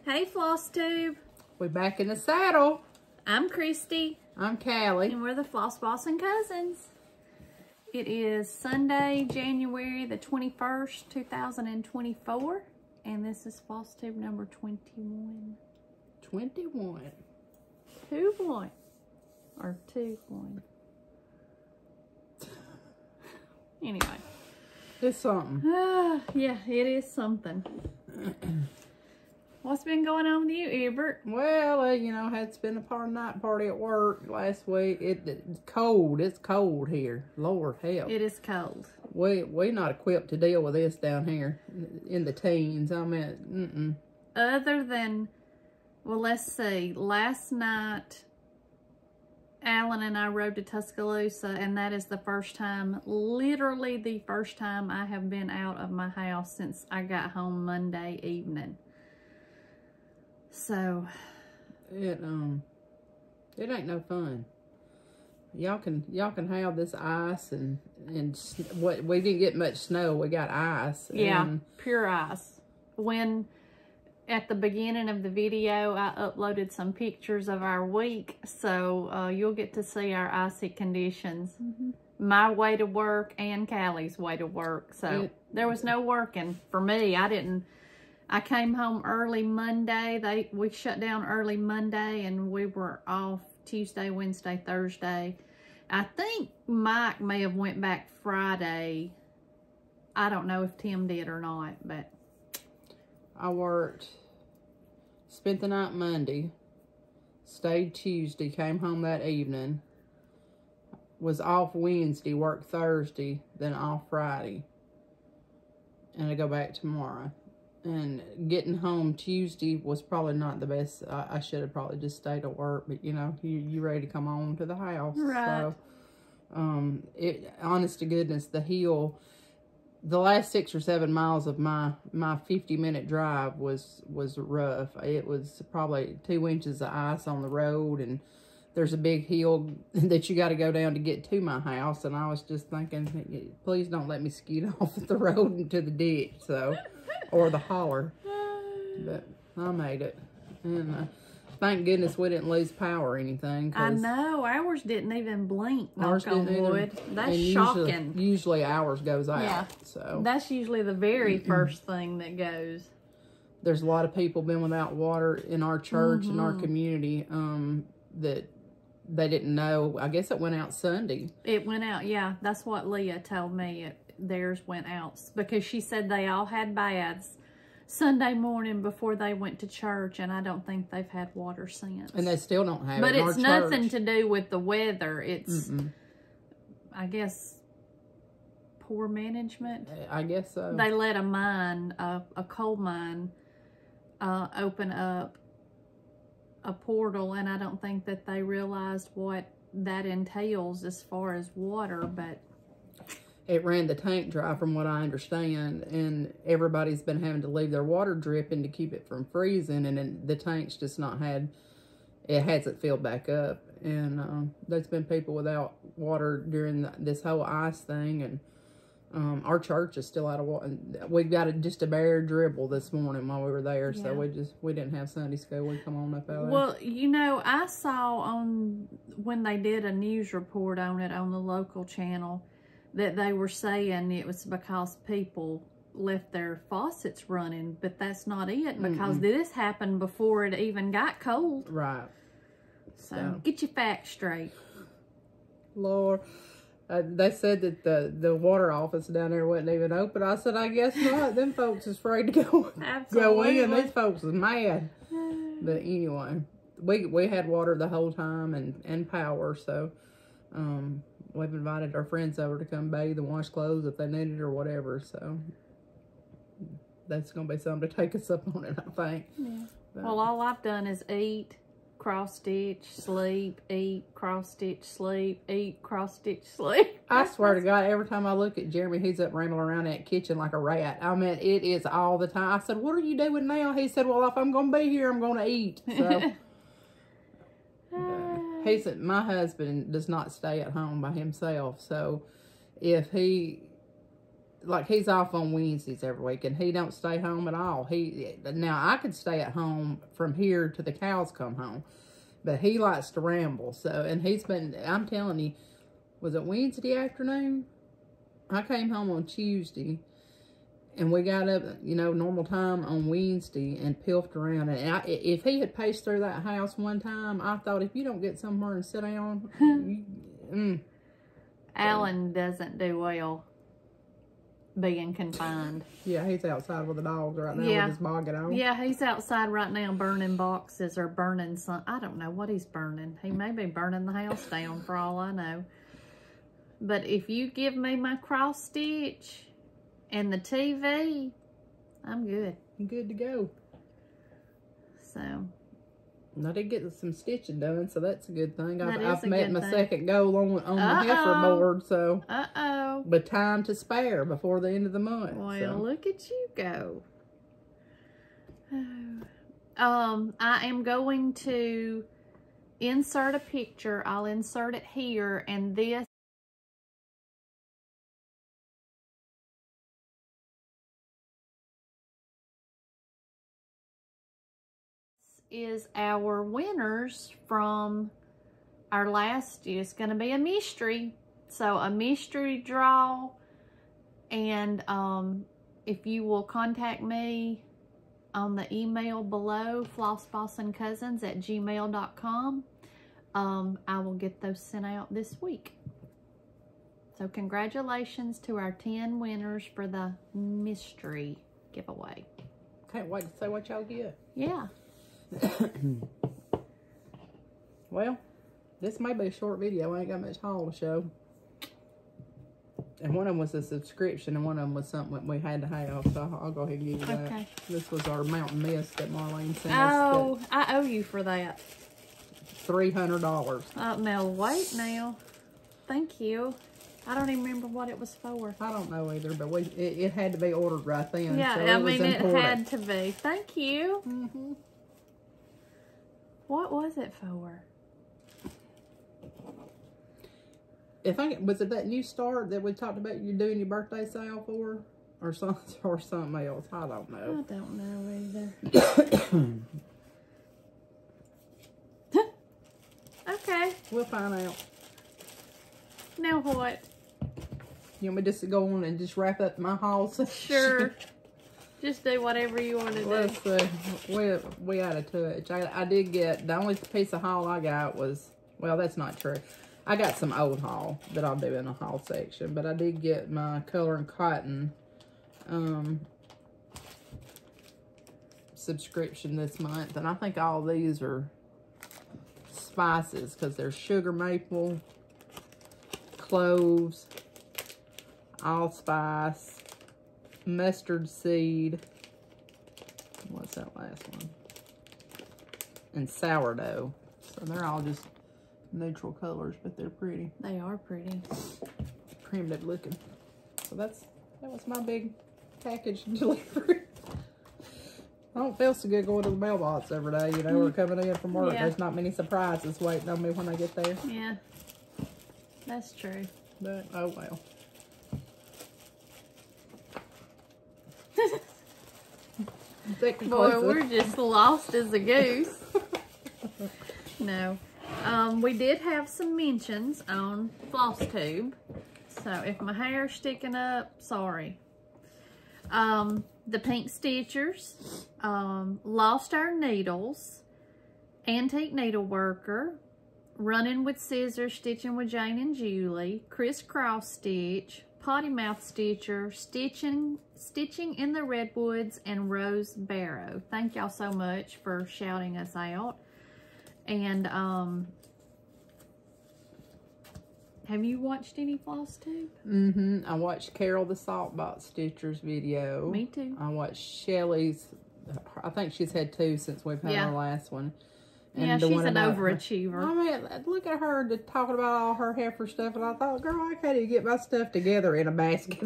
Hey FlossTube. We're back in the saddle. I'm Christy. I'm Callie. And we're the Floss Bossin cousins. It is Sunday, January the 21st, 2024. And this is FlossTube number 21. 21. 2-1. Or 2-1. Anyway. It's something. Yeah, it is something. What's been going on with you, Ebert? Well, you know, had to spend a night party at work last week. It's cold. It's cold here. Lord help. It is cold. We're not equipped to deal with this down here in the teens. I mean, Other than, well, let's see. Last night, Alan and I rode to Tuscaloosa, and that is the first time, literally the first time I have been out of my house since I got home Monday evening. So it ain't no fun. Y'all can have this ice and what we didn't get much snow. We got ice. Yeah, pure ice. When at the beginning of the video, I uploaded some pictures of our week, so you'll get to see our icy conditions. My way to work and Callie's way to work. So there was no working for me. I came home early Monday. We shut down early Monday, and we were off Tuesday, Wednesday, Thursday. I think Mike may have went back Friday. I don't know if Tim did or not, but I spent the night Monday, stayed Tuesday, came home that evening, was off Wednesday, worked Thursday, then off Friday, and I go back tomorrow. And getting home Tuesday was probably not the best. I should have probably just stayed at work, but you know, you ready to come on to the house. Right. So, honest to goodness, the hill, the last 6 or 7 miles of my 50-minute drive was rough. It was probably 2 inches of ice on the road, and there's a big hill that you got to go down to get to my house. And I was just thinking, please don't let me skeet off the road into the ditch. So. Or the holler, but I made it, and thank goodness we didn't lose power or anything. I know, ours didn't even blink, knock on wood. That's shocking. Usually ours goes out. Yeah, so that's usually the very first thing that goes. There's a lot of people been without water in our church and our community that they didn't know. I guess it went out Sunday. It went out, yeah. That's what Leah told me. Theirs went out because she said they all had baths Sunday morning before they went to church, and I don't think they've had water since. And they still don't have it. But it's nothing to do with the weather. It's, I guess, poor management. I guess so. They let a mine, a coal mine, open up a portal, and I don't think that they realized what that entails as far as water, but it ran the tank dry from what I understand, and everybody's been having to leave their water dripping to keep it from freezing, and then the tank's just not it hasn't filled back up. And there's been people without water during this whole ice thing, and our church is still out of water. We've got just a bare dribble this morning while we were there, so we didn't have Sunday school. We come on up out there. Well, you know, I saw when they did a news report on it on the local channel, that they were saying it was because people left their faucets running, but that's not it, because this happened before it even got cold. Right. So get your facts straight. Lord, they said that the water office down there wasn't even open. I said, I guess not. Them folks is afraid to go in. These folks is mad. But anyway, we had water the whole time and power, so we've invited our friends over to come bathe and wash clothes if they need it or whatever. So that's going to be something to take us up on it, I think. Yeah. But, well, all I've done is eat, cross-stitch, sleep, eat, cross-stitch, sleep, eat, cross-stitch, sleep. I swear to God, every time I look at Jayme, he's up rambling around that kitchen like a rat. I mean, it is all the time. I said, what are you doing now? He said, well, if I'm going to be here, I'm going to eat. So he said, my husband does not stay at home by himself. So if he like he's off on Wednesdays every week, and he don't stay home at all. Now I could stay at home from here to the cows come home, but he likes to ramble. So, and he's been, I'm telling you, was it Wednesday afternoon? I came home on Tuesday, and we got up, you know, normal time on Wednesday and pilfed around. And if he had paced through that house one time, I thought, if you don't get somewhere and sit down, Alan doesn't do well being confined. Yeah, he's outside with the dogs right now with his bogging on. Yeah, he's outside right now burning boxes or burning some, I don't know what he's burning. He may be burning the house down for all I know. But if you give me my cross stitch and the TV, I'm good. Good to go. So. I did get some stitching done, so that's a good thing. I've met my second goal on the heifer board, so. But time to spare before the end of the month. Well, so. Look at you go. I am going to insert a picture. I'll insert it here, and this is our winners from our last, it's going to be a mystery. So a mystery draw, and if you will contact me on the email below, flossbossincousins@gmail.com, I will get those sent out this week. So congratulations to our 10 winners for the mystery giveaway. Can't wait to see what y'all get. Yeah. Well, this may be a short video. I ain't got much haul to show. And one of them was a subscription, and one of them was something that we had to have. So I'll go ahead and give you that. Okay. This was our mountain mist that Marlene sent us. Oh, I owe you for that. $300. Now wait now. Thank you. I don't even remember what it was for. I don't know either, but it had to be ordered right then. Yeah, so I mean, it had to be. Thank you. Mm-hmm. What was it for? Was it that new start that we talked about you doing your birthday sale for? Or something else? I don't know. I don't know either. Okay. We'll find out. Now what? You want me just to go on and just wrap up my haul section? Sure. Just do whatever you want to do. Let's see. We out of touch. I did get, the only piece of haul I got was, well, that's not true. I got some old haul that I'll do in the haul section, but I did get my Color and Cotton subscription this month, and I think all these are spices because there's sugar maple, cloves, allspice, mustard seed, what's that last one, and sourdough. So they're all just neutral colors, but they're pretty. They are pretty. Primitive looking. So that was my big package delivery. I don't feel so good going to the mailbox every day, you know, or coming in from work. Yeah. There's not many surprises waiting on me when I get there. Yeah, that's true. But, oh well. Boy, we're just lost as a goose. No. We did have some mentions on FlossTube. So if my hair's sticking up, sorry. The Pink Stitchers, Lost Our Needles, Antique Needleworker, Running with Scissors, Stitching with Jane and Julie, Crisscross Stitch, Potty Mouth Stitcher, Stitching in the Redwoods, and Rose Barrow. Thank y'all so much for shouting us out. And have you watched any FlossTube? Mm-hmm. I watched Carol the Saltbox Stitcher's video. Me too. I watched Shelley's. I think she's had 2 since we've had our last one. And yeah, the she's one an about overachiever. I mean, look at her talking about all her heifer stuff, and I thought, girl, I can't even get my stuff together in a basket,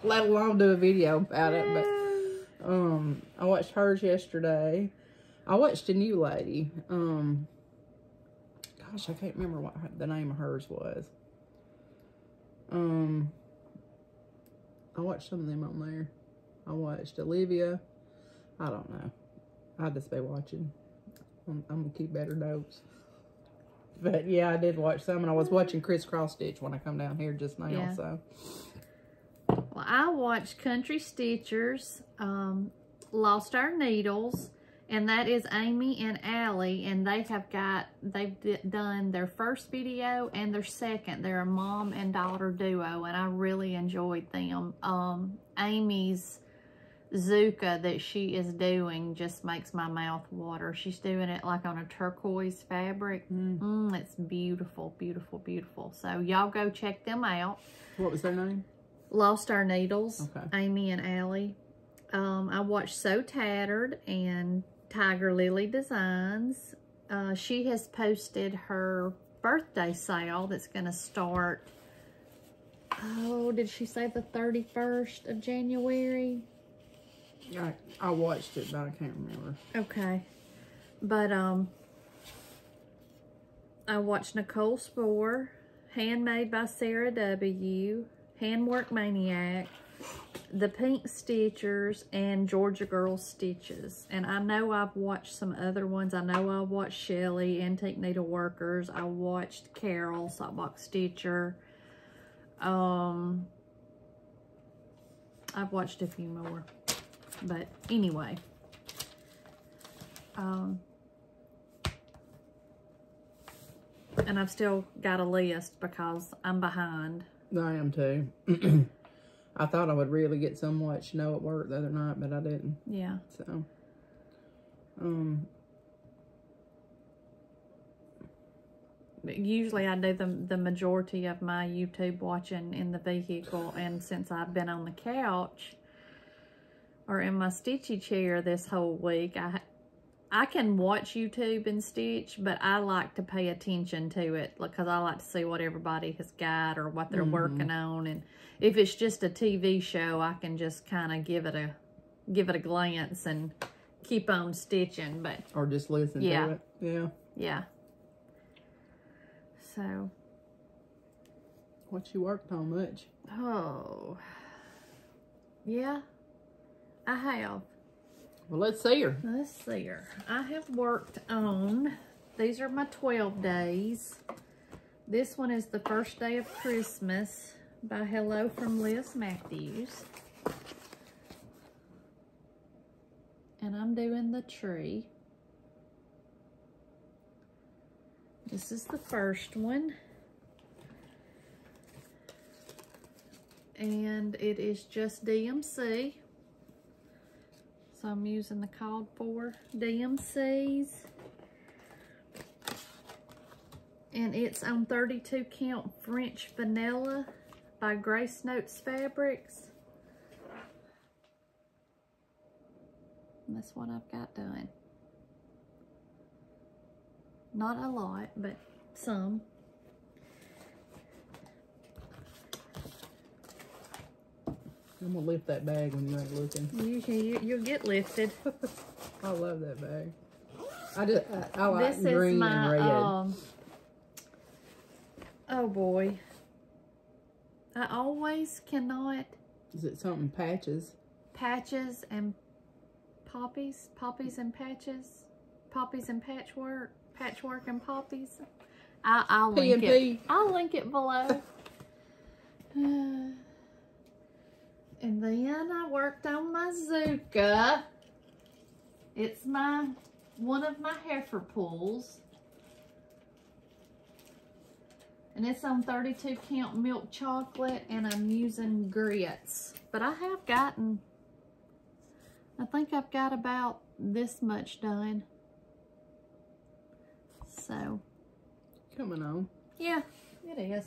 let alone do a video about it. But I watched hers yesterday. I watched a new lady. Gosh, I can't remember what the name of hers was. I watched some of them on there. I watched Olivia. I don't know. I'll just be watching. I'm gonna keep better notes. But yeah, I did watch some, and I was watching Crisscross Stitch when I come down here just now. Yeah. So. Well, I watched Country Stitchers, Lost Our Needles, and that is Amy and Allie, and they've done their first video and their second. They're a mom and daughter duo, and I really enjoyed them. Amy's Zuka that she is doing just makes my mouth water. She's doing it like on a turquoise fabric. It's beautiful, beautiful, beautiful. So y'all go check them out. What was their name? Lost Our Needles, okay. Amy and Allie. I watched So Tattered and Tiger Lily Designs. She has posted her birthday sale that's going to start, oh, did she say the 31st of January? I watched it, but I can't remember. Okay. But I watched Nicole Spohr, Handmade by Sarah W., Handwork Maniac, The Pink Stitchers, and Georgia Girl Stitches. And I know I've watched some other ones. I know I watched Shellie, Antique Needleworkers. I watched Carol, Sockbox Stitcher. I've watched a few more. But anyway. And I've still got a list because I'm behind. I am too. I thought I would really get so much snow at work the other night, but I didn't. Yeah. So, usually I do the majority of my YouTube watching in the vehicle, and since I've been on the couch or in my stitchy chair this whole week, I can watch YouTube and stitch, but I like to pay attention to it because I like to see what everybody has got or what they're working on. And if it's just a TV show, I can just kind of give it a glance and keep on stitching. But or just listen to it. Yeah. Yeah. So. What you worked on much? Oh. Yeah, I have. Well, let's see her. Let's see her. I have worked on, these are my 12 days. This one is The First Day of Christmas by Hello from Liz Matthews. And I'm doing the tree. This is the first one. And it is just DMC. So I'm using the called for DMCs. And it's on 32 count French Vanilla by Grace Notes Fabrics. And that's what I've got done. Not a lot, but some. I'm gonna lift that bag when you ain't looking. You'll get lifted. I love that bag. I like green and red. Oh boy. I always cannot. Is it something patches? Patches and poppies. Poppies and patches. Poppies and patchwork. Patchwork and poppies. I'll link it. I'll link it below. And then I worked on my Zuka. It's one of my heifer pulls. And it's on 32 count milk chocolate, and I'm using grits. But I have gotten, I think I've got about this much done. So. Coming on. Yeah, it is.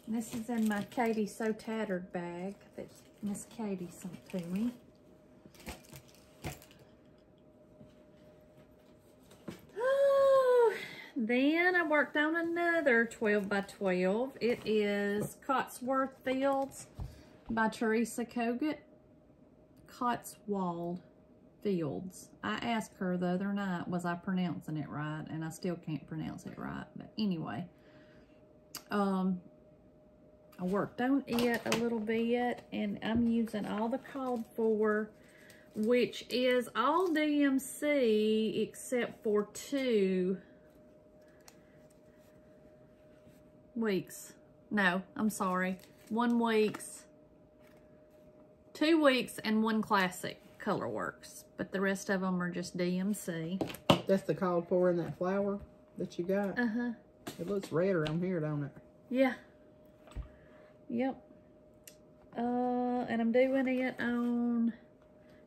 And this is in my Katie So Tattered bag that Miss Katie sent to me. Oh, then I worked on another 12 by 12. It is Cotsworth Fields by Teresa Kogut. Cotswold Fields. I asked her the other night, was I pronouncing it right? And I still can't pronounce it right. But anyway. I worked on it a little bit, and I'm using all the called for, which is all DMC except for 2 weeks. No, I'm sorry. 1 week's, 2 weeks, and 1 classic color works. But the rest of them are just DMC. That's the called for in that flower that you got? Uh-huh. It looks redder on here, don't it? Yeah. Yep. And I'm doing it on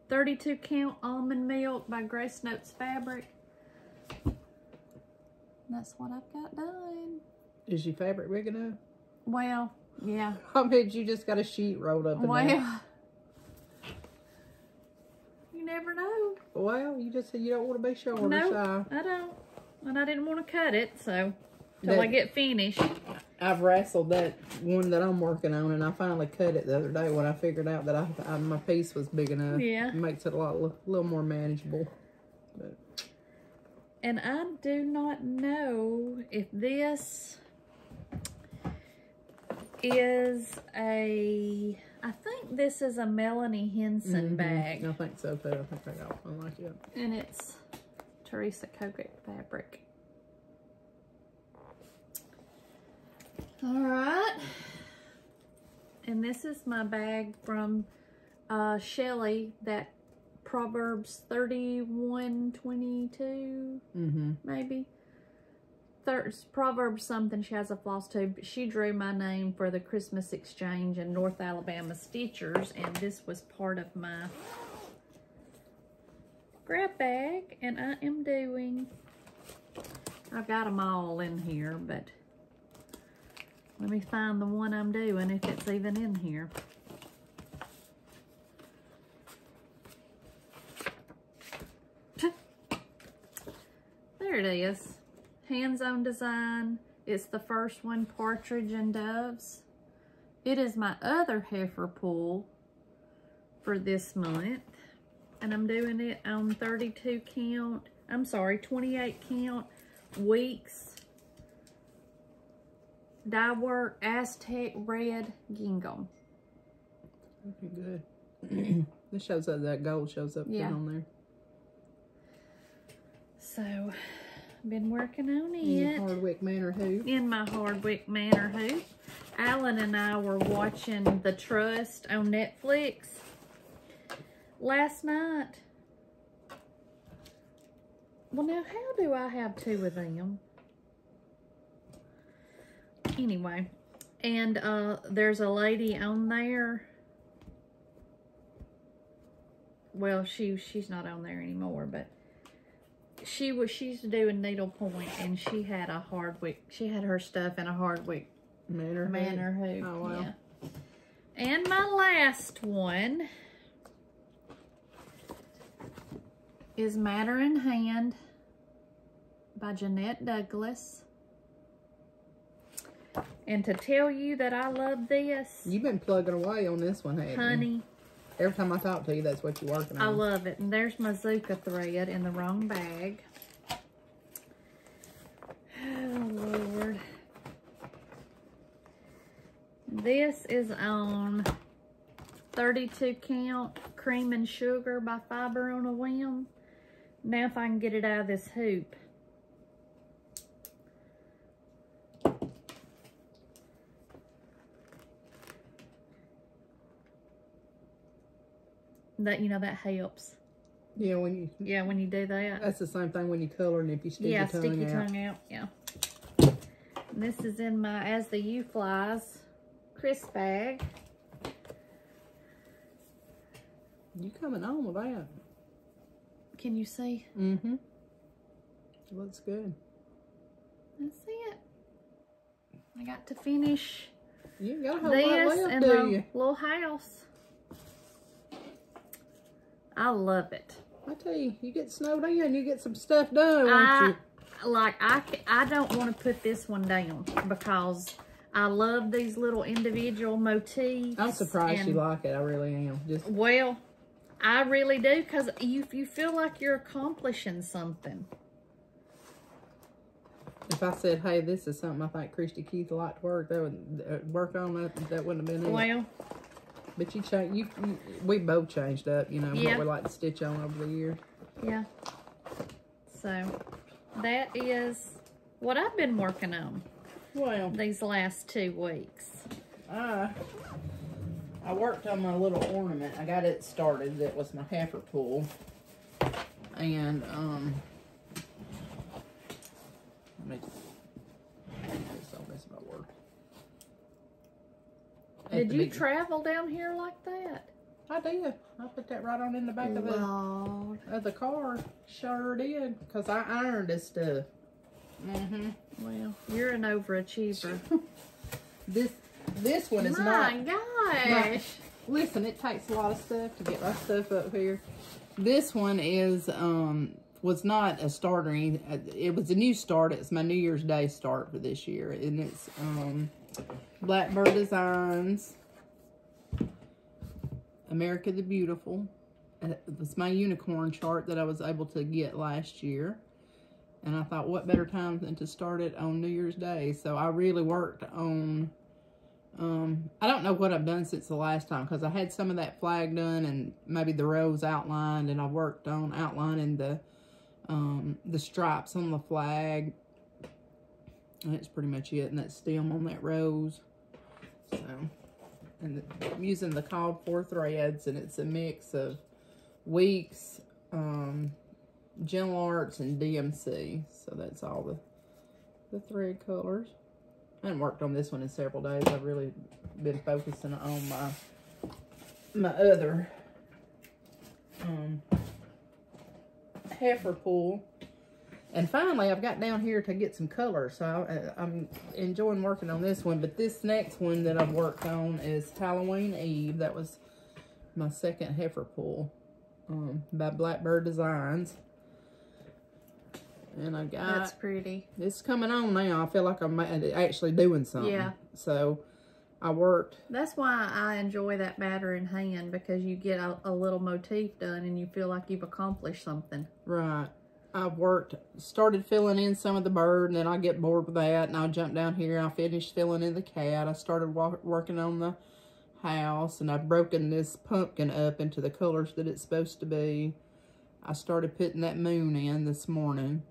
32 count almond milk by Grace Notes Fabric. That's what I've got done. Is your fabric big enough? Well, yeah. I bet you just got a sheet rolled up in there. You never know. Well, you just said you don't want to be short or shy. I don't. And I didn't want to cut it, so till I get finished. I've wrestled that one that I'm working on, and I finally cut it the other day when I figured out that my piece was big enough. Yeah. It makes it a little more manageable. But. And I do not know if this is I think this is a Melanie Henson bag. I think so too. I think I got one like it. And it's Teresa Kogut fabric. All right. And this is my bag from Shellie, that Proverbs 31:22, maybe. Proverbs something. She has a floss tube. She drew my name for the Christmas exchange in North Alabama Stitchers, and this was part of my grab bag. And I am doing, I've got them all in here, but let me find the one I'm doing, if it's even in here. There it is. Hands-on design. It's the first one, Partridge and Doves. It is my other heifer pull for this month. And I'm doing it on 32 count. I'm sorry, 28 count weeks. Dye work Aztec red gingham. Looking good. This shows up, that gold shows up on there. So, been working on it. In your Hardwick Manor hoop. In my Hardwick Manor hoop. Alan and I were watching The Trust on Netflix last night. Well, now, how do I have 2 of them? Anyway, and there's a lady on there. Well, she's not on there anymore, but she's doing needlepoint, and she had a Hardwick. She had her stuff in a Hardwick Manor hoop. Oh wow! Yeah. And my last one is Matter in Hand by Jeanette Douglas. And to tell you that I love this. You've been plugging away on this one, haven't you? Honey. Every time I talk to you, that's what you're working on. I love it. And there's my Zuka thread in the wrong bag. Oh, Lord. This is on 32 count Cream and Sugar by Fiber on a Whim. Now if I can get it out of this hoop. That, you know, that helps. Yeah, when you do that. That's the same thing when you color, and if you stick your tongue out. Yeah. And this is in my As the U Flies crisp bag. You coming on with that? Can you see? Mm-hmm. Looks good. That's it. I got to finish You got a whole lot left, and do the you? little house. I love it. I tell you, you get snowed in, you get some stuff done, won't you? I don't want to put this one down because I love these little individual motifs. I'm surprised you like it. I really am. Well, I really do, because you feel like you're accomplishing something. If I said, hey, this is something I think Christy Keith liked to work, that would work on that wouldn't have been it. Well, but we both changed up, you know, yeah. what we like to stitch on over the years. Yeah. So that is what I've been working on. Well, these last 2 weeks. I worked on my little ornament. I got it started. That was my heifer pool. And let me this about work. Did you travel down here like that? I did. I put that right on in the back of the car. Sure did. Because I ironed this stuff. Well, you're an overachiever. This one is not. My gosh. Listen, it takes a lot of stuff to get my stuff up here. This one is was not a starter. It was a new start. It's my New Year's Day start for this year, and it's Blackbird Designs, America the Beautiful. It's my unicorn chart that I was able to get last year. And I thought, what better time than to start it on New Year's Day? So I really worked on, I don't know what I've done since the last time, because I had some of that flag done and maybe the rows outlined, and I worked on outlining the stripes on the flag. And that's pretty much it, and that stem on that rose. So, and I'm using the called for threads, and it's a mix of Weeks, Gentle Arts, and DMC. So that's all the thread colors. I haven't worked on this one in several days. I've really been focusing on my other heifer pool. And finally, I've got down here to get some color. So I'm enjoying working on this one. But this next one that I've worked on is Halloween Eve. That was my second heifer pool by Blackbird Designs. And I got... That's pretty. It's coming on now. I feel like I'm actually doing something. Yeah. So I worked... That's why I enjoy that batter in hand, because you get a little motif done and you feel like you've accomplished something. Right. I've started filling in some of the bird, and then I get bored with that, and I'll jump down here. I finished filling in the cat. I started working on the house, and I've broken this pumpkin up into the colors that it's supposed to be. I started putting that moon in this morning,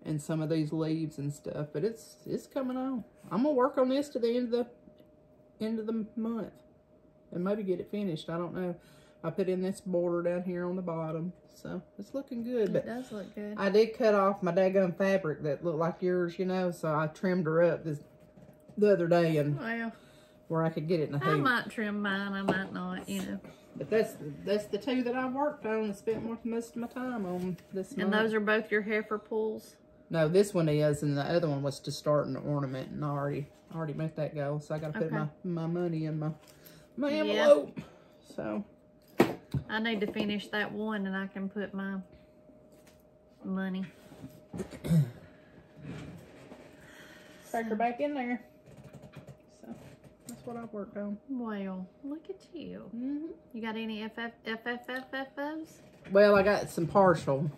and some of these leaves and stuff, but it's coming on. I'm gonna work on this to the end of the month, and maybe get it finished. I don't know. I put in this border down here on the bottom, so it's looking good. But it does look good. I did cut off my daggone fabric that looked like yours, you know, so I trimmed her up the other day, and where I could get it in the hoop. I might trim mine, I might not, you know. But that's the two that I've worked on and spent most of my time on this month. And those are both your heifer pools? No, this one is, and the other one was to start an ornament, and I already met that goal. So I got to put my money in my envelope. Yeah. So I need to finish that one, and I can put my money. Stick her back in there. So that's what I've worked on. Well, look at you. You got any FFFFs? Well, I got some partial.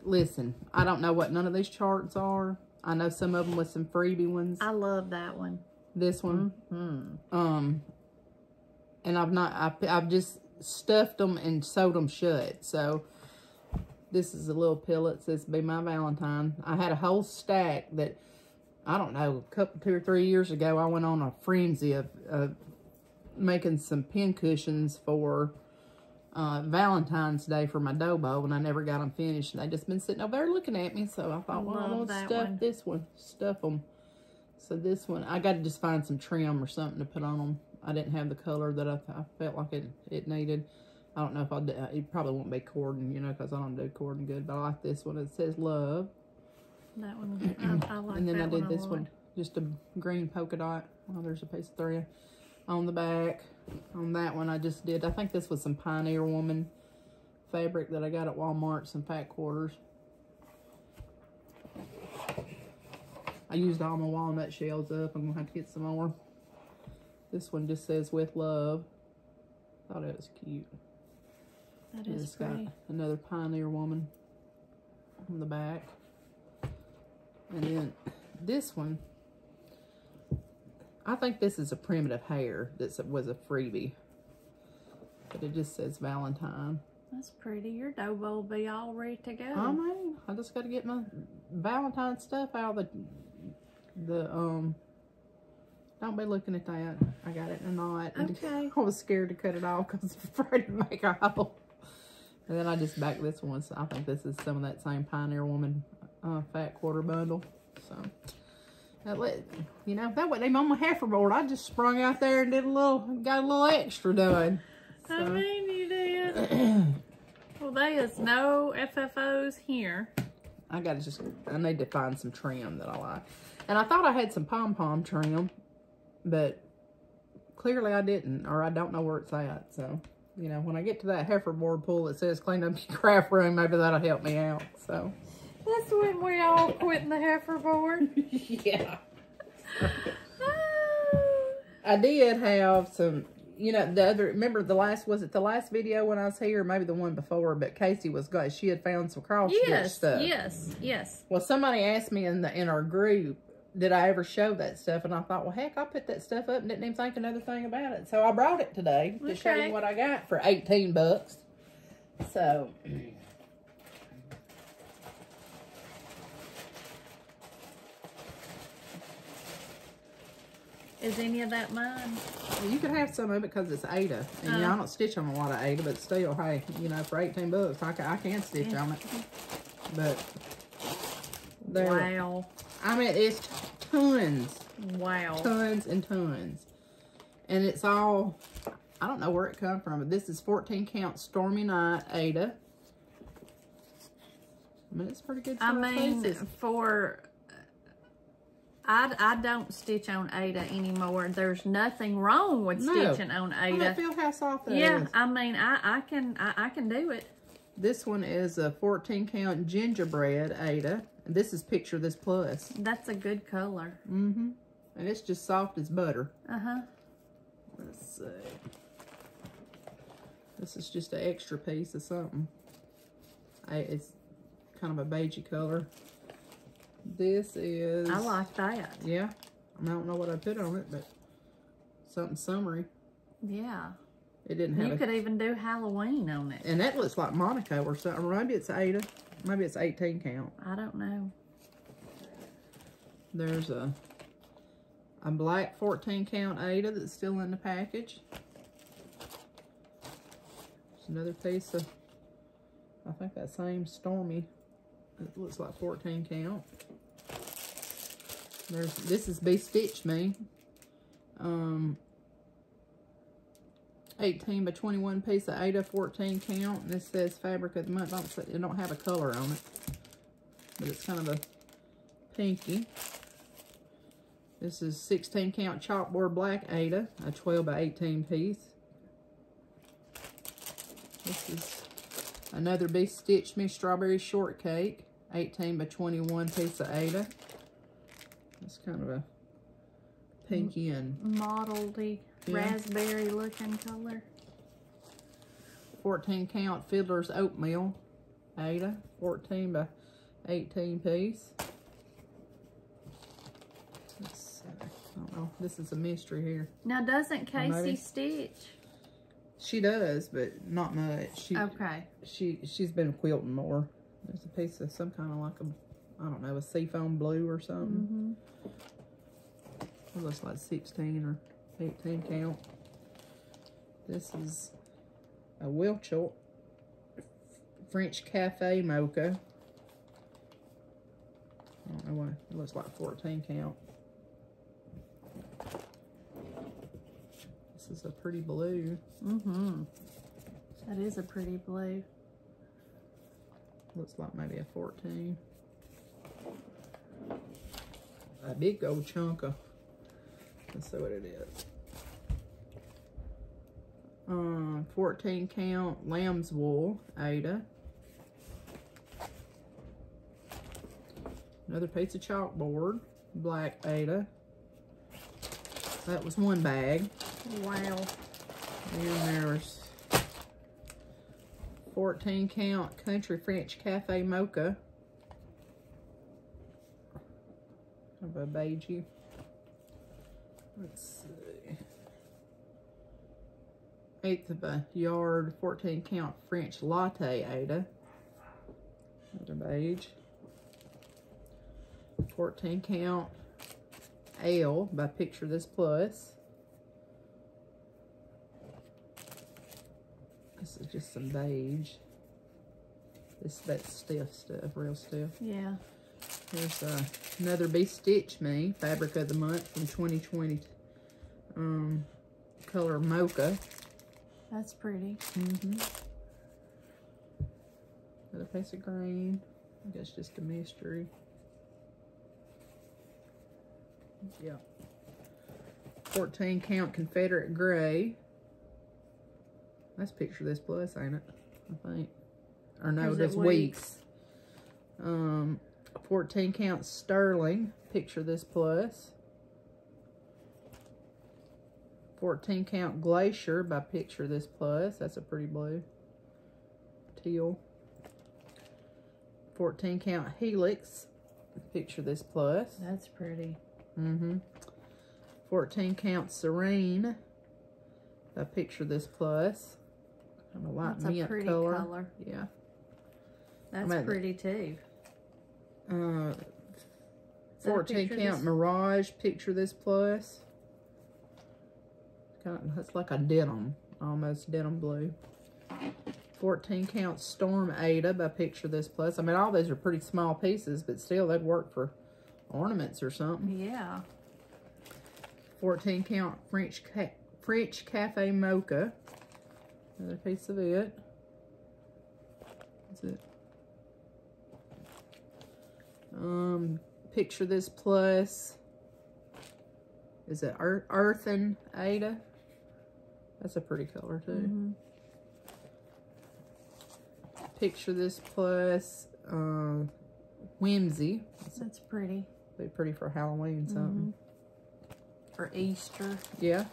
Listen, I don't know what none of these charts are. I know some of them with some freebie ones. I love that one. This one. And I've just stuffed them and sewed them shut. So this is a little pillow. This will be my Valentine. I had a whole stack that, I don't know, 2 or 3 years ago, I went on a frenzy of making some pin cushions for Valentine's Day for my Dobo, and I never got them finished. And they just been sitting over there looking at me, so I thought, well, I'm gonna stuff them. So this one, I got to just find some trim or something to put on them. I didn't have the color that I felt like it needed. I don't know if it probably won't be cordon, you know, because I don't do cordon good, but I like this one. It says love. That one, I like. And then that I did one this one, just a green polka dot. Oh, there's a piece of thread on the back. On that one, I think this was some Pioneer Woman fabric that I got at Walmart, some fat quarters. I used all my walnut shells up. I'm gonna have to get some more. This one just says with love. Thought it was cute. That is it's pretty. got another Pioneer Woman on the back. And then this one, I think this is a primitive hair that was a freebie. But it just says Valentine. That's pretty. Your dough will be all ready to go. I mean, I just got to get my Valentine stuff out of the don't be looking at that. I got it in a knot. Okay. I was scared to cut it off because I was afraid to make a hole. And then I just backed this one. So I think this is some of that same Pioneer Woman fat quarter bundle. So, you know, that wasn't even on my heifer board. I just sprung out there and got a little extra done. So. I mean, you did. Well, there is no FFOs here. I need to find some trim that I like. And I thought I had some pom-pom trim, but clearly I didn't, or I don't know where it's at. So, you know, when I get to that heifer board pool that says clean up your craft room, maybe that'll help me out. So that's when we all quit the heifer board. Yeah. I did have some, you know, remember was it the last video when I was here, or maybe the one before, but Casey was good. She had found some cross stitch stuff. Yes. Well, somebody asked me in our group, did I ever show that stuff? And I thought, well, heck, I put that stuff up and didn't even think another thing about it. So I brought it today to show you what I got for 18 bucks. So, is any of that mine? well, you could have some of it because it's Ada. And, you know, I don't stitch on a lot of Ada, but still, hey, you know, for 18 bucks, I can stitch on it. But, wow. I mean, it's tons. Wow. Tons and tons. And it's all, I don't know where it come from, but this is 14 count Stormy Night Ada. I mean, it's pretty good. I mean, I don't stitch on Ada anymore. There's nothing wrong with stitching on Ada. Feel how soft that is. Yeah, I mean, I can do it. This one is a 14 count gingerbread Ada. And this is Picture This Plus. That's a good color. Mm-hmm. And it's just soft as butter. Uh-huh. Let's see. This is just an extra piece of something. It's kind of a beigey color. This is... I like that. Yeah. I don't know what I put on it, but something summery. Yeah. It didn't have. You could even do Halloween on it. And that looks like Monaco or something. Maybe it's Ada. Maybe it's 18 count. I don't know. There's a black 14 count Ada that's still in the package. There's another piece of, I think that same Stormy. It looks like 14 count. This is Be Stitch Me. 18 by 21 piece of Ada, 14 count. And this says fabric of the month. It don't have a color on it, but it's kind of a pinky. This is 16 count chalkboard black Ada, a 12 by 18 piece. This is another Be Stitch Me strawberry shortcake, 18 by 21 piece of Ada. It's kind of a pinky and mottledy, raspberry looking color. 14 count Fiddler's Oatmeal Ada, 14 by 18 piece. I don't know. This is a mystery here. Now, doesn't Casey stitch? She does, but not much. Okay. She's been quilting more. There's a piece of some kind of like I don't know, a seafoam blue or something. It looks like 16 or 18 count. This is a Wilchel French Cafe Mocha. I don't know why. It looks like 14 count. This is a pretty blue. That is a pretty blue. Looks like maybe a 14. A big old chunk of, let's see what it is. 14 count lamb's wool Ada. Another piece of chalkboard, black Ada. That was one bag. Wow. And there's 14 count Country French Cafe Mocha. Kind of a beigey. Let's see. 1/8 of a yard, 14 count French latte Ada. Another beige. 14 count Ale by Picture This Plus. This is just some beige. That's stiff stuff, real stiff. Yeah. Here's another Be Stitch Me, Fabric of the Month from 2020. Color Mocha. That's pretty. Another piece of green. I guess just a mystery. Yeah. 14 count Confederate Gray. That's Picture This Plus, ain't it? I think. Or no, that's Weeks. 14 count Sterling, Picture This Plus. 14 count Glacier by Picture This Plus. That's a pretty blue. Teal. 14 count Helix, Picture This Plus. That's pretty. 14 count Serene by Picture This Plus. Kind of light mint pretty color. Yeah. That's pretty too. 14 count Mirage, Picture This Plus. That's like a denim, almost denim blue. 14 count Storm Ada by Picture This Plus. I mean, all these are pretty small pieces, but still they'd work for ornaments or something. Yeah. 14 count French Cafe Mocha. Another piece of it. That's it. Picture This Plus. Is it Earthen Ada? That's a pretty color too. Picture This Plus. Whimsy. That's pretty. Be pretty for Halloween something. For Easter. Yeah.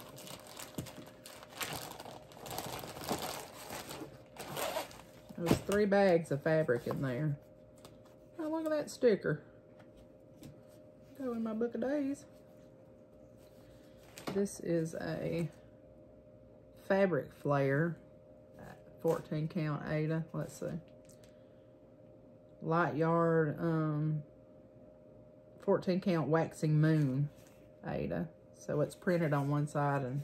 There's 3 bags of fabric in there. Oh, look at that sticker. Go in my book of days. This is a fabric flare. 14 count Ada. Let's see. Light yard. 14 count Waxing Moon Ada. So it's printed on one side and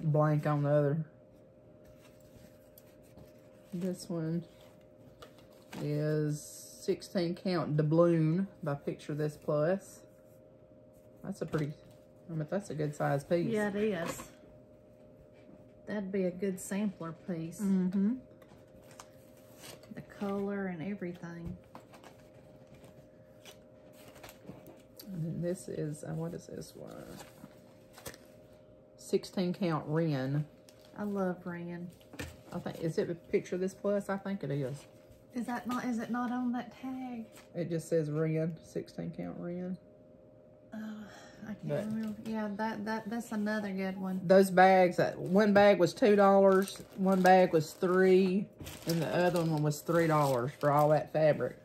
blank on the other. This one is 16 count Doubloon by Picture This Plus. That's a pretty, I mean, that's a good size piece. Yeah, it is. That'd be a good sampler piece. The color and everything. And then this is, what is this one? 16 count Wren. I love Wren. I think, is it a Picture This Plus? I think it is. Is it not on that tag? It just says Wren, 16 count Wren. I can't remember. Yeah, that's another good one. Those bags, one bag was $2, one bag was $3, and the other one was $3 for all that fabric.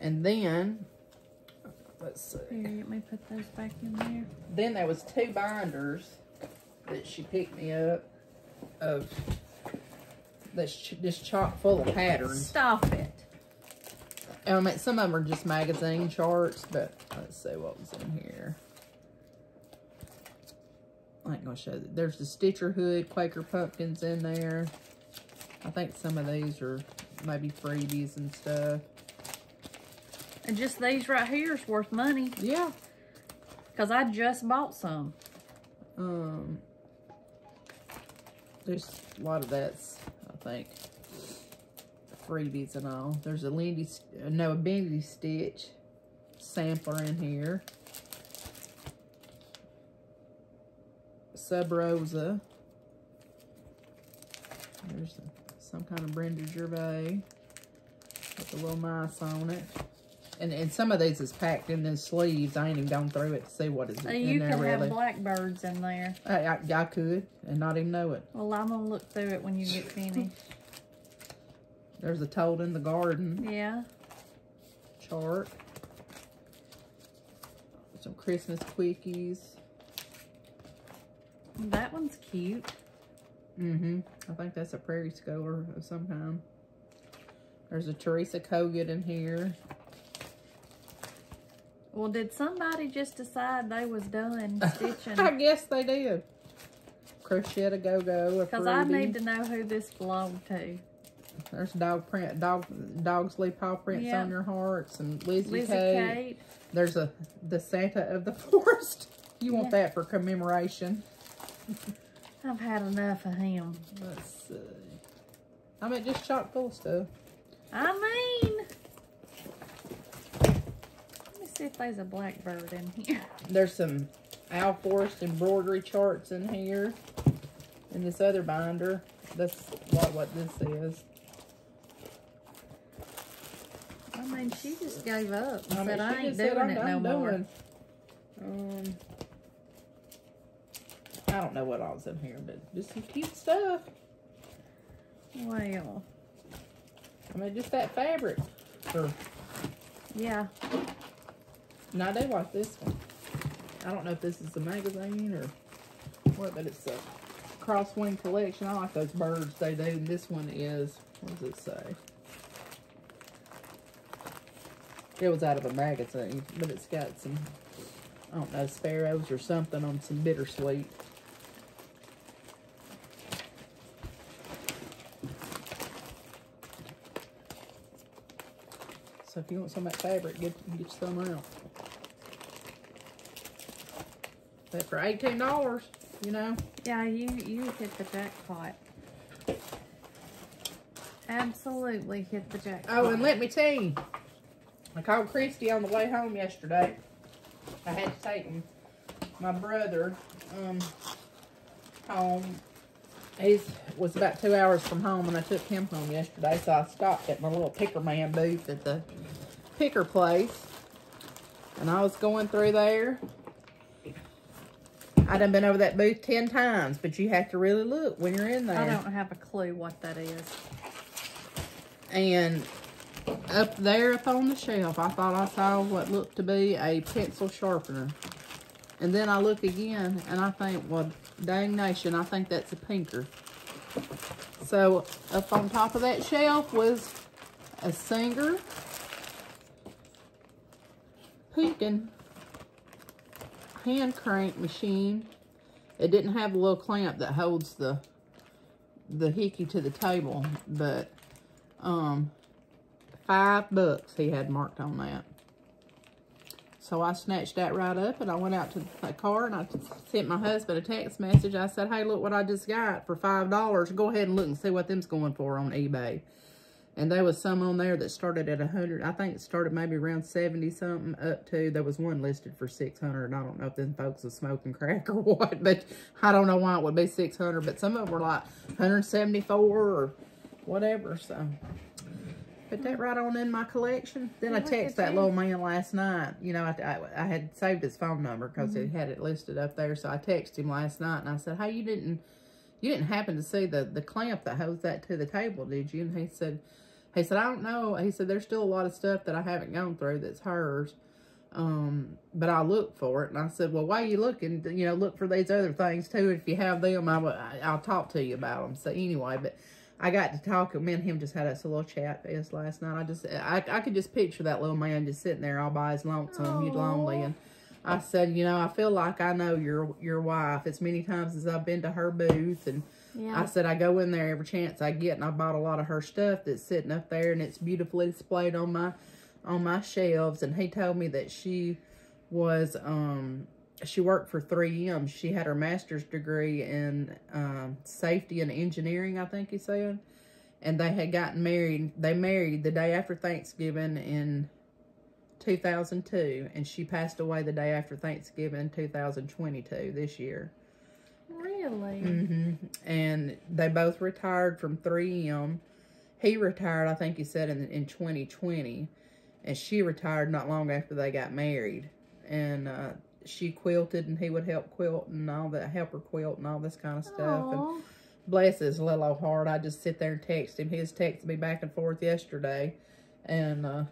And then, let's see. Here, let me put those back in there. Then there was 2 binders that she picked me up of that's just chock full of patterns. Stop it. I mean, some of them are just magazine charts, but let's see what was in here. I ain't gonna show you. There's the Stitcher Hood, Quaker Pumpkins in there. I think some of these are maybe freebies and stuff. And just these right here is worth money. Yeah. Because I just bought some. There's a lot of that's, I think, freebies and all. There's a Bendy Stitch sampler in here. Sub Rosa. There's some kind of Brenda Gervais with a little mice on it. And some of these is packed in the sleeves. I ain't even gone through it to see what is in there, really. You could have blackbirds in there. I could, and not even know it. Well, I'm going to look through it when you get finished. There's a Told in the Garden Yeah. chart. Some Christmas quickies. That one's cute. I think that's a prairie schooler of some kind. There's a Teresa Kogut in here. Well, did somebody just decide they was done stitching? I guess they did. Crochet a go-go. Because I need to know who this belonged to. There's dog print, dogs leave paw prints on your hearts, and Lizzie Kate. There's the Santa of the Forest. You want that for commemoration. I've had enough of him. Let's see. I mean, just chock full of stuff. I mean, let me see if there's a blackbird in here. There's some Owl Forest embroidery charts in here. In this other binder. That's what this is. I mean, she just gave up and I said, I ain't doing it no more. I don't know what all's in here, but just some cute stuff. Well. I mean, just that fabric. Yeah. And I do like this one. I don't know if this is a magazine or what, but it's a crosswing collection. I like those birds they do. And this one is, what does it say? It was out of a magazine, but it's got some, I don't know, sparrows or something on some bittersweet. So if you want some of that fabric, get some out. But for $18, you know. Yeah, you hit the jackpot. Absolutely hit the jackpot. Oh, and let me tell you, I called Christy on the way home yesterday. I had to take my brother home. He was about 2 hours from home, and I took him home yesterday. So I stopped at my little picker man booth at the picker place, and I was going through there. I done been over that booth 10 times, but you have to really look when you're in there. I don't have a clue what that is. And up there up on the shelf, I thought I saw what looked to be a pencil sharpener. And then I look again, and I think, well, dang nation, I think that's a pinker. So up on top of that shelf was a Singer Pekin hand crank machine. It didn't have a little clamp that holds the hickey to the table, but $5 he had marked on that. So I snatched that right up, and I went out to the car, and I sent my husband a text message. I said, hey, look what I just got for $5. Go ahead and look and see what them's going for on eBay. And there was some on there that started at 100. I think it started maybe around 70 something up to, there was one listed for 600. And I don't know if them folks are smoking crack or what, but I don't know why it would be 600. But some of them were like 174 or whatever. So put that right on in my collection. Then I texted that little man last night. You know, I had saved his phone number because he had it listed up there. So I texted him last night, and I said, hey, you didn't happen to see the clamp that holds that to the table, did you? And he said, I don't know. He said, there's still a lot of stuff that I haven't gone through that's hers. But I'll look for it. And I said, well, why are you looking? You know, look for these other things too. If you have them, I'll talk to you about them. So anyway, but I got to talk. Me and him just had us a little chat fest last night. I could just picture that little man just sitting there all by his lonesome, he's lonely. And I said, you know, I feel like I know your wife as many times as I've been to her booth. And I said, I go in there every chance I get, and I bought a lot of her stuff that's sitting up there, and it's beautifully displayed on my shelves. And he told me that she was, she worked for 3M. She had her master's degree in safety and engineering, I think he said. And they had gotten married. They married the day after Thanksgiving in 2002, and she passed away the day after Thanksgiving 2022, this year. Really? And they both retired from 3M. He retired, I think he said, in 2020, and she retired not long after they got married. And she quilted, and he would help quilt and all that, help her quilt and all this kind of stuff. Aww. And bless his little old heart, I just sit there and text him. He was texting me back and forth yesterday, and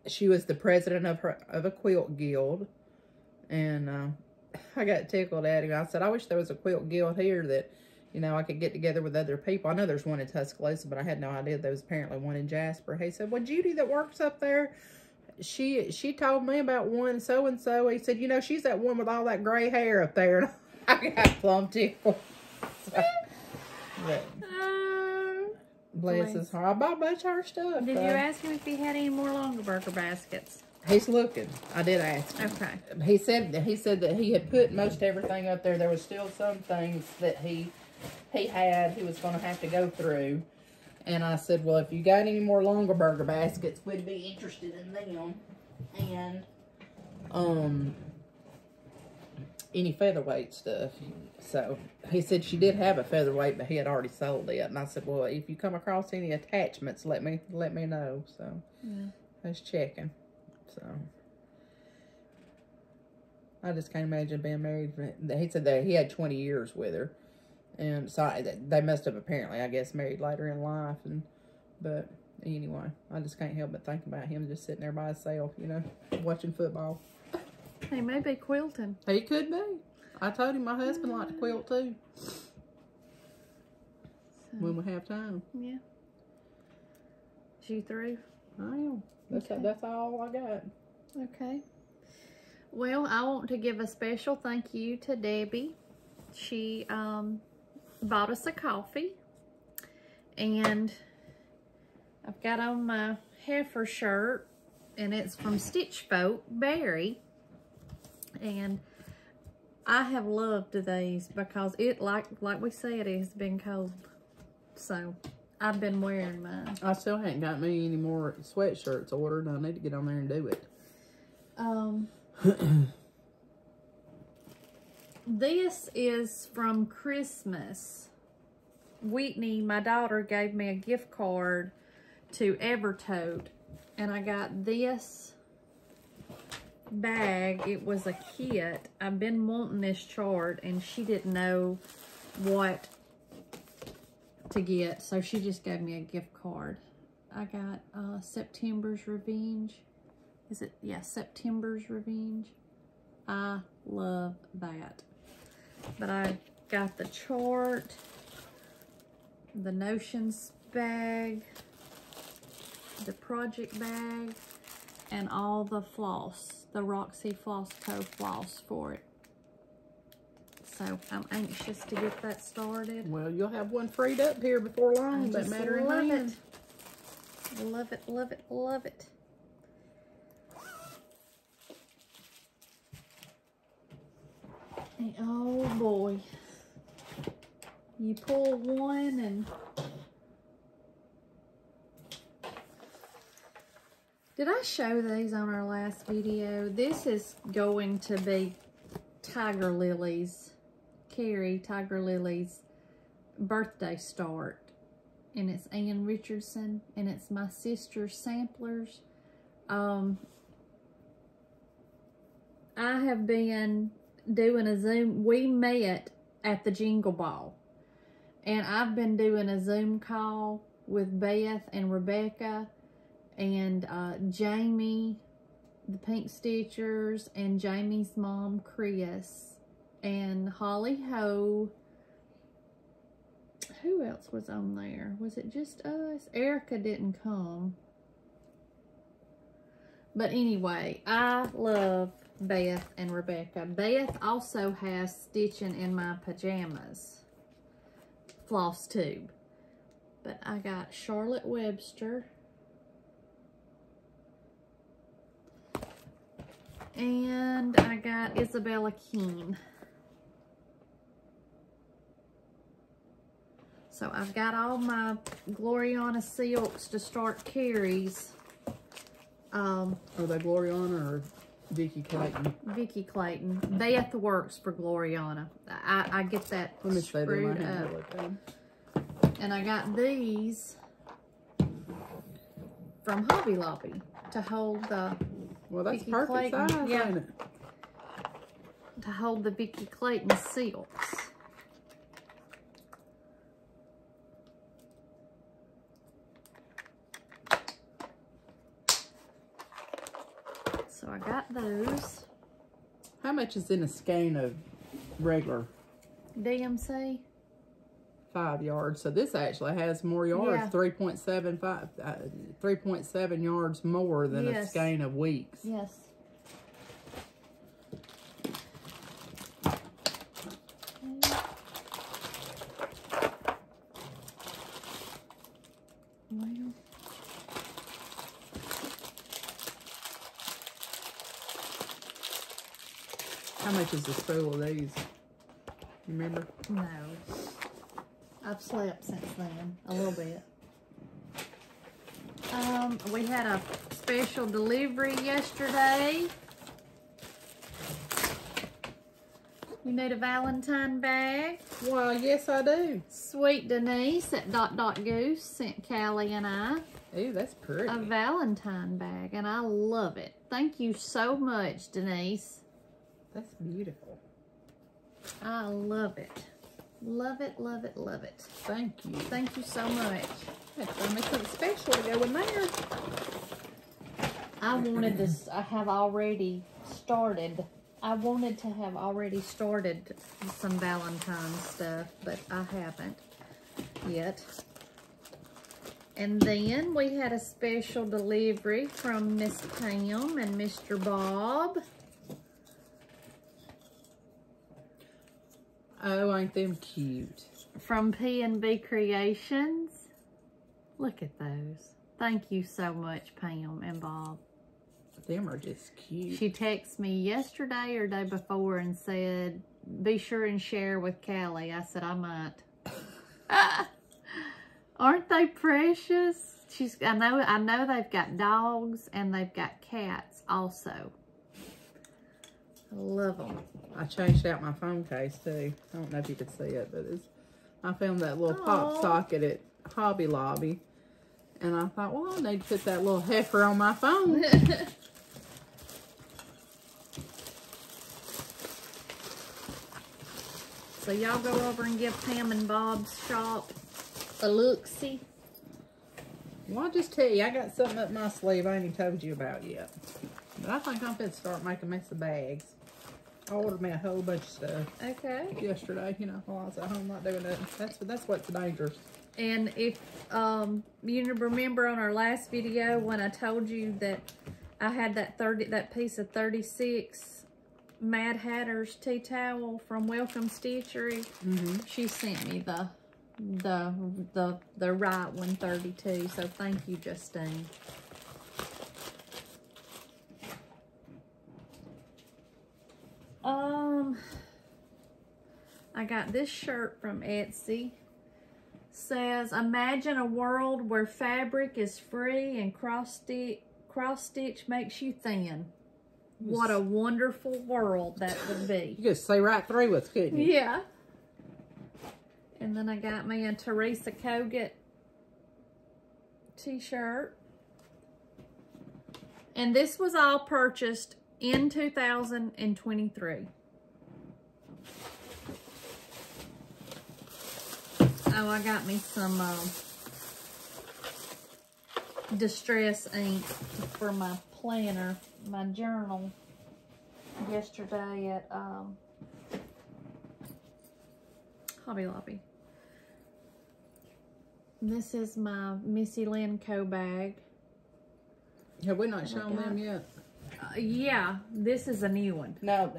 she was the president of a quilt guild. And I got tickled at him. I said, I wish there was a quilt guild here that, you know, I could get together with other people. I know there's one in Tuscaloosa, but I had no idea there was apparently one in Jasper. He said, well, Judy that works up there, she told me about one so-and-so. He said, you know, she's that one with all that gray hair up there. And I got plumb tickled. So, but, bless his heart. I bought a bunch of her stuff. Did you ask him if he had any more Longaberger baskets? He's looking. I did ask him. Okay. He said that he had put most everything up there. There was still some things that he was going to have to go through. And I said, well, if you got any more Longaberger baskets, we'd be interested in them. And any featherweight stuff. So he said she did have a featherweight, but he had already sold it. And I said, well, if you come across any attachments, let me know. So yeah. I was checking. So I just can't imagine being married. He said that he had 20 years with her. And so they must have apparently, I guess, married later in life. But anyway, I just can't help but think about him just sitting there by himself, you know, watching football. He may be quilting. He could be. I told him my husband liked to quilt too. So, when we have time. Yeah. Is you through? I am. That's all I got. Okay. Well, I want to give a special thank you to Debbie. She bought us a coffee. And I've got on my heifer shirt. And it's from Stitch Folk, Berry. And I have loved these because it, like we said, it has been cold. So I've been wearing mine. I still haven't got me any more sweatshirts ordered. I need to get on there and do it. This is from Christmas. Whitney, my daughter, gave me a gift card to Evertote. And I got this bag. It was a kit. I've been wanting this chart and she didn't know what to get, so she just gave me a gift card. I got September's Revenge. Is it? Yeah, September's Revenge. I love that. But I got the chart, the Notions bag, the project bag, and all the floss, the Roxy Floss Co. floss for it. So I'm anxious to get that started. Well, you'll have one freed up here before long. I just matter love in it. Love it, love it, love it. And oh boy, you pull one and did I show these on our last video? This is going to be Tiger Lily's, Kari, Tiger Lily's birthday start. And it's Ann Richardson, and it's my sister's samplers. I have been doing a Zoom. We met at the Jingle Ball. And I've been doing a Zoom call with Beth and Rebecca and Jayme, the Pink Stitchers, and Jayme's mom, Chris, and Holly Ho. Who else was on there? Was it just us? Erica didn't come. But anyway, I love Beth and Rebecca. Beth also has Stitching in My Pajamas FlossTube. But I got Charlotte Webster. And I got Isabella Keene. So I've got all my Gloriana silks to start Kari's. Are they Gloriana or Vicki Clayton? Vicki Clayton. Beth works for Gloriana. I get that screwed up. And I got these from Hobby Lobby to hold the well, that's Vicki perfect Clayton. size, Yeah. ain't it? To hold the Vicki Clayton silks. So I got those. How much is in a skein of regular DMC? 5 yards? So this actually has more yards, Yeah. 3.7 yards more than a skein of weeks. Yes. Well. How much is the spool of these? You remember? No. I've slept since then, a little bit. We had a special delivery yesterday. You need a Valentine bag? Well, yes, I do. Sweet Denise at Dot Goose sent Callie and I Ooh, that's pretty. a Valentine bag, and I love it. Thank you so much, Denise. That's beautiful. I love it. Love it, love it, love it. Thank you. Thank you so much. That's gonna make something special to go in there. I wanted this, I have already started. I wanted to have already started some Valentine stuff, but I haven't yet. And then we had a special delivery from Miss Pam and Mr. Bob. Oh, ain't them cute? From P&B Creations. Look at those. Thank you so much, Pam and Bob. Them are just cute. She texted me yesterday or day before and said, be sure and share with Callie. I said, I might. Aren't they precious? I know they've got dogs and they've got cats also. I love them. I changed out my phone case too. I don't know if you could see it, but I found that little pop socket at Hobby Lobby. And I thought, well, I need to put that little heifer on my phone. So y'all go over and give Pam and Bob's shop a look-see. Well, I'll just tell you, I got something up my sleeve I ain't even told you about yet. But I think I'm going to start making me some bags. I ordered me a whole bunch of stuff. Okay. Yesterday, you know, while I was at home not doing nothing. That's what's dangerous. And if you remember on our last video when I told you that I had that piece of 36 Mad Hatter's tea towel from Welcome Stitchery, she sent me the right 132. So thank you, Justine. I got this shirt from Etsy. Says, imagine a world where fabric is free and cross stitch makes you thin. What a wonderful world that would be. You could see right through us, couldn't you? Yeah. And then I got me a Teresa Kogut t-shirt. And this was all purchased in 2023. Oh, I got me some distress ink for my planner, my journal, yesterday at Hobby Lobby. And this is my Missy Lynn Co bag. Have we not shown them yet? Yeah, this is a new one. No,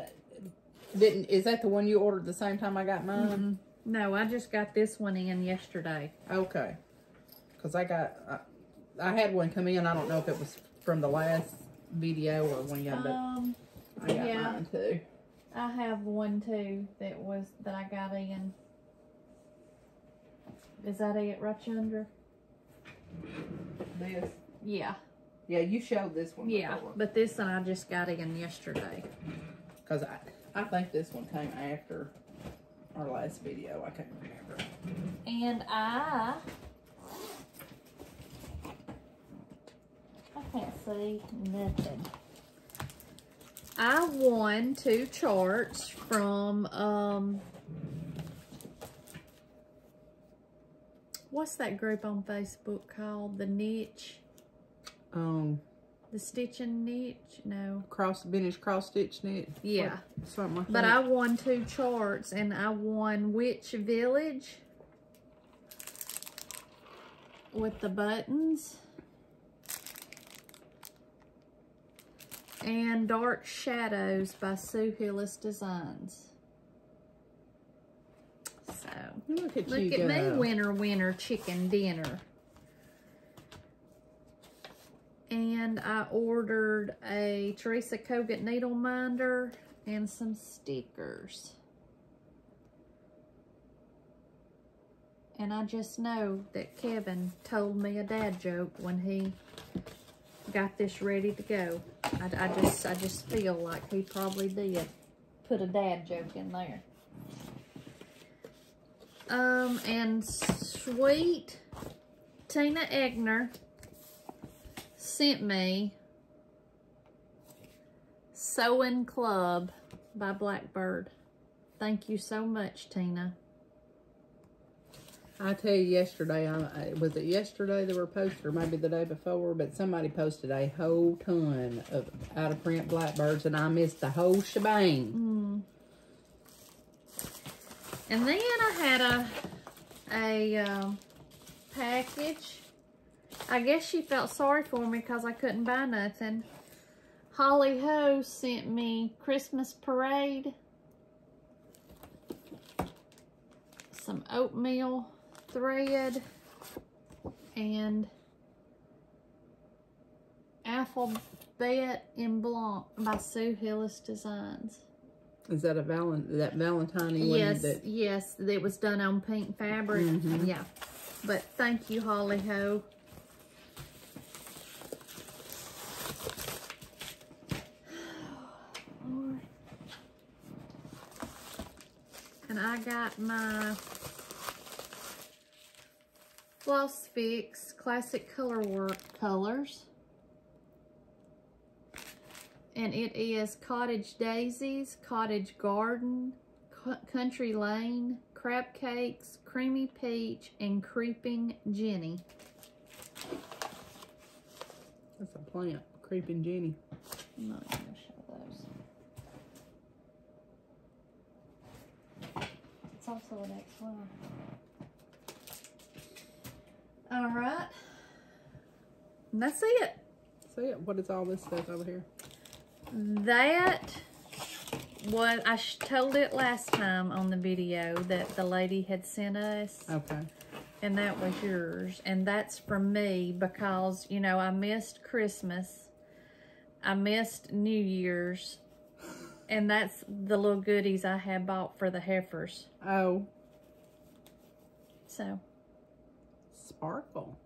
is that the one you ordered the same time I got mine? No, I just got this one in yesterday. Okay. Because I had one come in. I don't know if it was from the last video or when you got I got mine too. I have one too that I got in. Is that it right yonder? This? Yeah. Yeah, you showed this one before. Yeah, but this one I just got in yesterday. Because I think this one came after our last video. I can't remember. And I can't see nothing. I won 2 charts from, what's that group on Facebook called? The Niche? The stitching niche? No. Vintage cross stitch knit? Yeah. Something like that. But I won 2 charts, and I won Witch Village with the buttons. And Dark Shadows by sooooooo Designs. So, look at me, winner, chicken dinner. And I ordered a Teresa Kogut needle minder and some stickers. And I just know that Kevin told me a dad joke when he got this ready to go. I just feel like he probably did put a dad joke in there. And sweet Tina Egner sent me Sewing Club by Blackbird. Thank you so much, Tina. I tell you, yesterday, was it yesterday they were posted, or maybe the day before, but somebody posted a whole ton of out-of-print Blackbirds, and I missed the whole shebang. And then I had a package. I guess she felt sorry for me because I couldn't buy nothing. Holly Ho sent me Christmas Parade, some oatmeal thread, and Alphabet in Blanc by sooooooo Designs. Is that that Valentine yes, one? Yes, it was done on pink fabric. Yeah, but thank you, Holly Ho. And I got my Floss Fix Classic Color Work colors. And it is Cottage Daisies, Cottage Garden, Country Lane, Crab Cakes, Creamy Peach, and Creeping Jenny. That's a plant, Creeping Jenny. I'm not going to show those. It's also an XY. All right. And that's it. See it? What is all this stuff over here? That was, I told it last time on the video that the lady had sent us. Okay. And that was yours. And that's from me because, you know, I missed Christmas. I missed New Year's. And that's the little goodies I had bought for the heifers. Oh. So. Sparkle.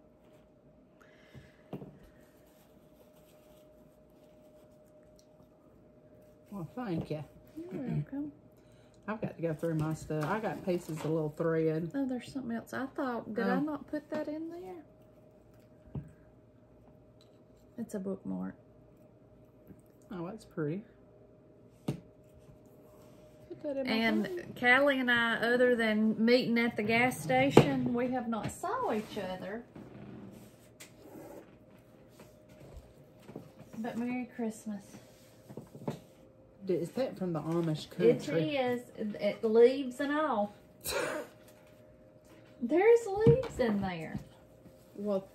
Well, thank you. You're welcome. I've got to go through my stuff. I got pieces of little thread. Oh, there's something else. I thought, did I not put that in there? It's a bookmark. Oh, that's pretty. Put that in my And phone. Callie and I, other than meeting at the gas station, we have not saw each other. But Merry Christmas. Is that from the Amish country? It is. It leaves and all. There's leaves in there. Well,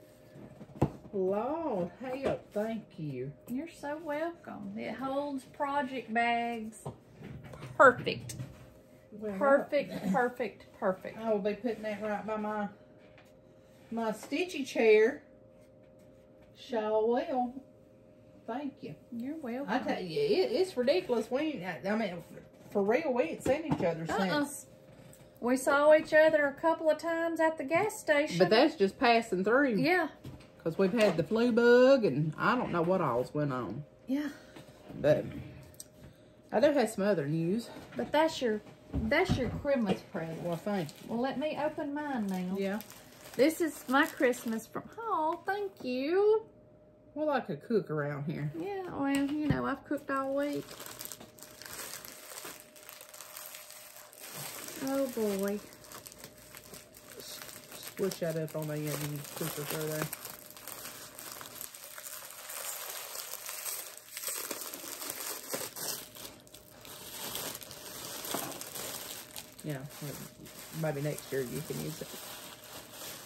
Lord, help, thank you. You're so welcome. It holds project bags. Perfect. Well, Perfect, perfect, perfect. I will be putting that right by my stitchy chair. Sure will. Thank you. You're welcome. I tell you, it's ridiculous. I mean, for real, we ain't seen each other since. We saw each other a couple of times at the gas station. But that's just passing through. Yeah. Because we've had the flu bug, and I don't know what all's went on. Yeah. But I do have some other news. But that's your Christmas present. Well, thank you. Well, let me open mine now. Yeah. This is my Christmas from... Oh, thank you. Well, I could cook around here. Yeah, well, you know, I've cooked all week. Oh, boy. Squish that up on the end and push it through there. you know, maybe next year you can use it.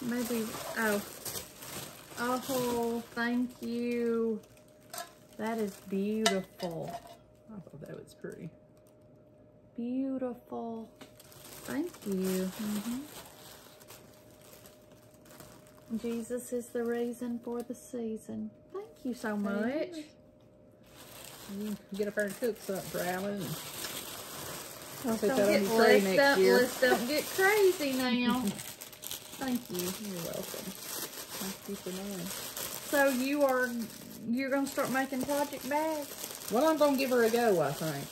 Maybe, oh, thank you. That is beautiful. I thought that was pretty. Beautiful. Thank you. Jesus is the reason for the season. Thank you so much. You can get up there and cook something for Alan. Let's put that on your tray next year. Let's don't get crazy now. Thank you. You're welcome. Thank you for knowing. So you're gonna start making project bags? Well, I'm gonna give her a go, I think.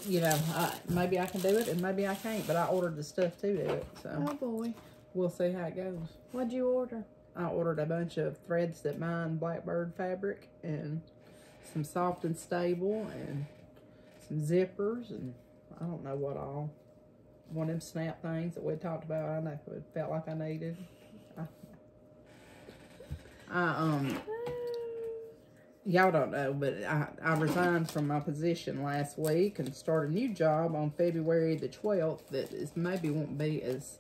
You know, maybe I can do it and maybe I can't, but I ordered the stuff to do it, so. Oh boy. We'll see how it goes. What'd you order? I ordered a bunch of threads that mine Blackbird fabric and some soft and stable and some zippers and I don't know what all. One of them snap things that we talked about. I know it felt like I needed. Y'all don't know, but I resigned from my position last week and started a new job on February the 12th that is maybe won't be as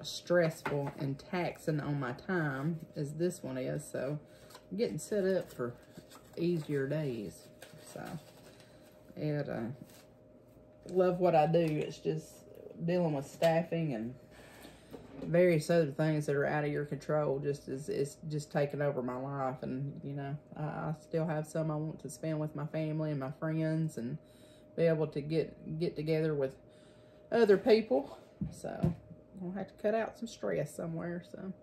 stressful and taxing on my time as this one is. So I'm getting set up for easier days. So it love what I do. It's just dealing with staffing and various other things that are out of your control. It's just taking over my life. And you know, I still have some I want to spend with my family and my friends and be able to get together with other people. So I'll have to cut out some stress somewhere. So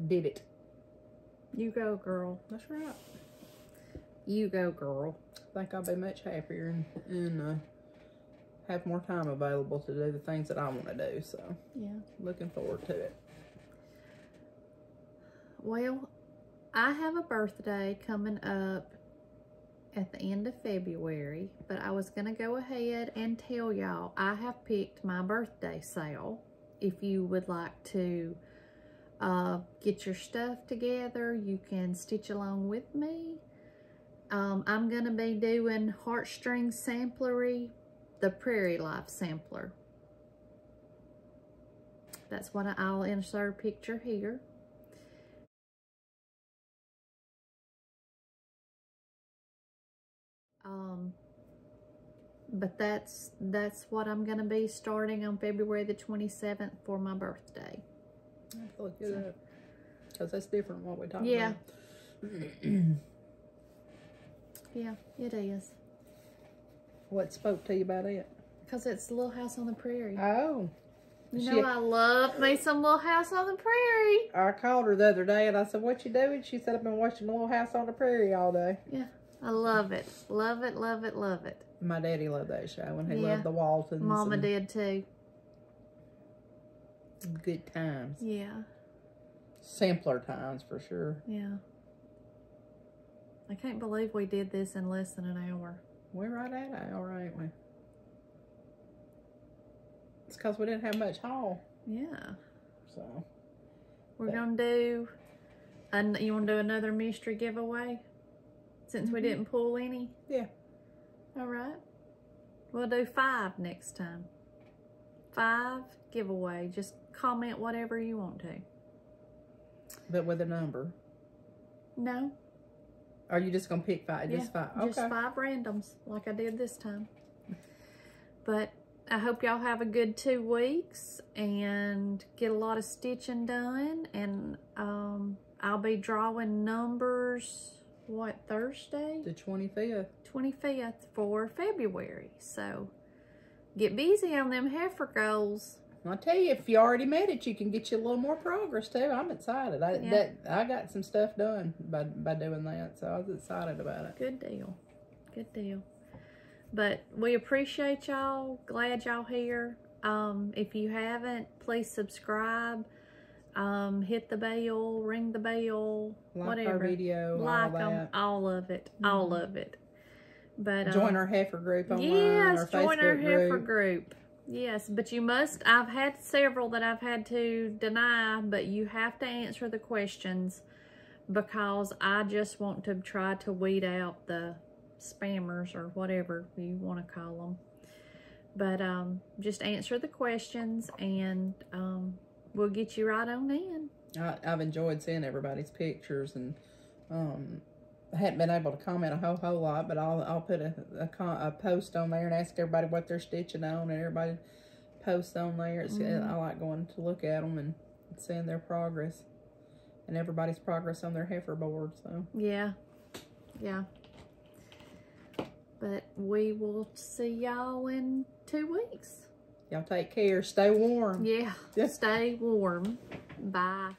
did it. You go, girl. That's right. You go, girl. I think I'll be much happier and have more time available to do the things that I want to do. So yeah, looking forward to it. Well, I have a birthday coming up at the end of February, but I was going to go ahead and tell y'all I have picked my birthday sale. If you would like to get your stuff together, you can stitch along with me. I'm going to be doing Heartstring Samplery, the Prairie Life Sampler. That's what I'll insert a picture here. But that's what I'm going to be starting on February the 27th for my birthday. I have to look it up because that's different from what we talked about. Yeah, it is. What spoke to you about it? Because it's Little House on the Prairie. Oh. You know, I love me some Little House on the Prairie. I called her the other day and I said, "What you doing?" She said, "I've been watching Little House on the Prairie all day." Yeah, I love it. Love it, love it, love it. My daddy loved that show and he loved the Waltons. Mama did too. Good times. Yeah. Sampler times for sure. Yeah. I can't believe we did this in less than an hour. We're right at an hour, ain't we? It's because we didn't have much haul. Yeah. So. We're going to do, you want to do another mystery giveaway? Since we didn't pull any? Yeah. All right. We'll do 5 next time. 5 giveaway. Just comment whatever you want to. But with a number? No. Are you just going to pick 5? Just 5? Okay. Just 5 randoms like I did this time. But I hope y'all have a good 2 weeks and get a lot of stitching done. And I'll be drawing numbers, what, Thursday? The 25th. 25th for February. So get busy on them heifer goals. I'll tell you, if you already made it, you can get you a little more progress too. I'm excited. I got some stuff done by doing that, so I was excited about it. Good deal. Good deal. But we appreciate y'all. Glad y'all here. If you haven't, please subscribe. Hit the bell, ring the bell, whatever. Our video, like them, all of it, all of it. But join our heifer group online. Yes, our join our Facebook heifer group. Yes, but you must, I've had several that I've had to deny, but you have to answer the questions because I just want to try to weed out the spammers or whatever you want to call them. But just answer the questions, and we'll get you right on in. I've enjoyed seeing everybody's pictures, and I hadn't been able to comment a whole lot, but I'll put a post on there and ask everybody what they're stitching on, and everybody posts on there. I like going to look at them and seeing their progress, and everybody's progress on their heifer board. So yeah. But we will see y'all in 2 weeks. Y'all take care. Stay warm. Yeah. Stay warm. Bye.